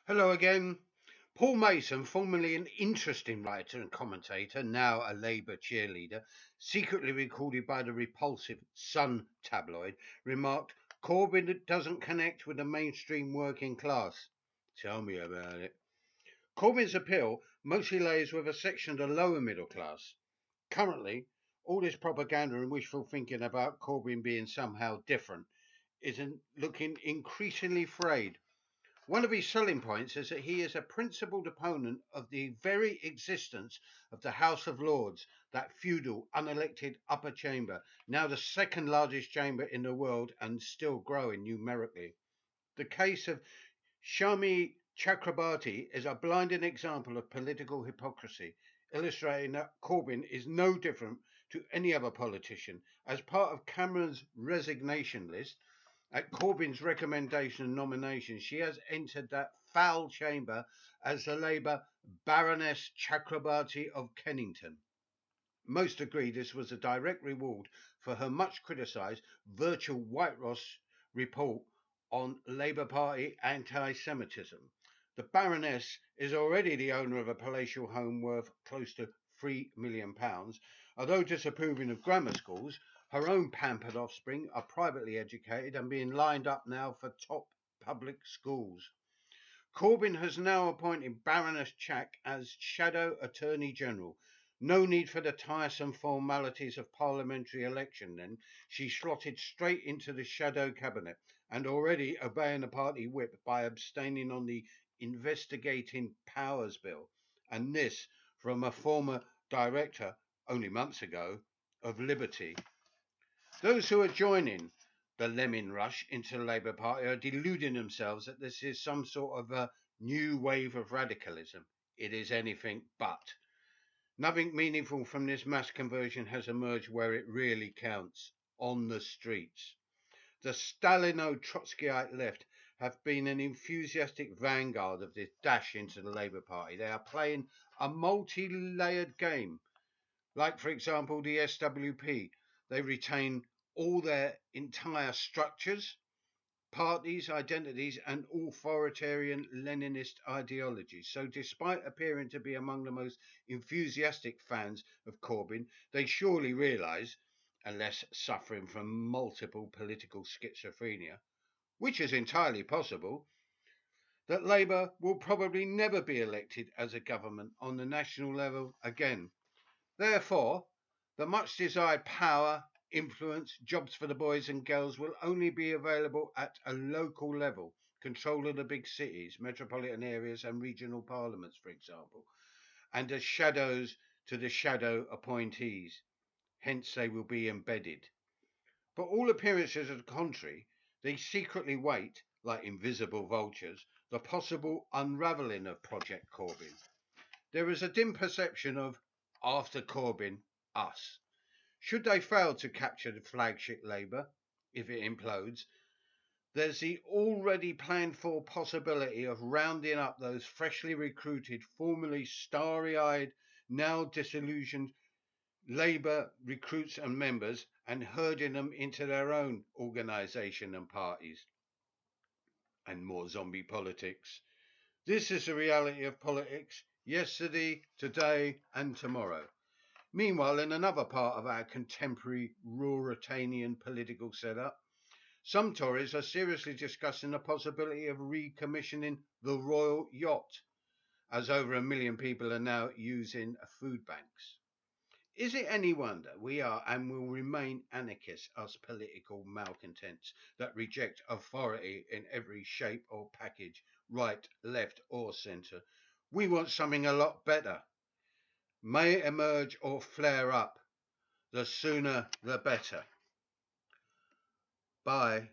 Hello again. Paul Mason, formerly an interesting writer and commentator, now a Labour cheerleader, secretly recorded by the repulsive Sun tabloid, remarked, Corbyn doesn't connect with the mainstream working class. Tell me about it. Corbyn's appeal mostly lays with a section of the lower middle class. Currently, all this propaganda and wishful thinking about Corbyn being somehow different is looking increasingly frayed. One of his selling points is that he is a principled opponent of the very existence of the House of Lords, that feudal, unelected upper chamber, now the second largest chamber in the world and still growing numerically. The case of Shami Chakrabati is a blinding example of political hypocrisy, illustrating that Corbyn is no different to any other politician. As part of Cameron's resignation list, at Corbyn's recommendation and nomination, she has entered that foul chamber as the Labour Baroness Chakrabati of Kennington. Most agree this was a direct reward for her much criticised virtual Whiteross report on Labour Party anti-Semitism. The Baroness is already the owner of a palatial home worth close to £3 million. Although disapproving of grammar schools, her own pampered offspring are privately educated and being lined up now for top public schools. Corbyn has now appointed Baroness Chack as Shadow Attorney General. No need for the tiresome formalities of parliamentary election then. She slotted straight into the shadow cabinet and already obeying the party whip by abstaining on the Investigating Powers Bill. And this from a former director, only months ago, of Liberty. Those who are joining the lemming rush into the Labour Party are deluding themselves that this is some sort of a new wave of radicalism. It is anything but. Nothing meaningful from this mass conversion has emerged where it really counts, on the streets. The Stalino-Trotskyite left have been an enthusiastic vanguard of this dash into the Labour Party. They are playing a multi-layered game. Like, for example, the SWP. They retain all their entire structures, parties, identities, and authoritarian Leninist ideologies. So, despite appearing to be among the most enthusiastic fans of Corbyn, they surely realise, unless suffering from multiple political schizophrenia, which is entirely possible, that Labour will probably never be elected as a government on the national level again. Therefore, the much desired power, influence, jobs for the boys and girls will only be available at a local level, control of the big cities, metropolitan areas, and regional parliaments, for example, and as shadows to the shadow appointees. Hence, they will be embedded. But all appearances are the contrary. They secretly wait, like invisible vultures, the possible unravelling of Project Corbyn. There is a dim perception of after Corbyn, us. Should they fail to capture the flagship Labour, if it implodes, there's the already planned for possibility of rounding up those freshly recruited, formerly starry-eyed, now disillusioned Labour recruits and members and herding them into their own organisation and parties. And more zombie politics. This is the reality of politics, yesterday, today, and tomorrow. Meanwhile, in another part of our contemporary Ruritanian political setup, some Tories are seriously discussing the possibility of recommissioning the Royal Yacht, as over 1 million people are now using food banks. Is it any wonder we are and will remain anarchists, us political malcontents that reject authority in every shape or package, right, left, or centre? We want something a lot better. May it emerge or flare up. The sooner the better. Bye.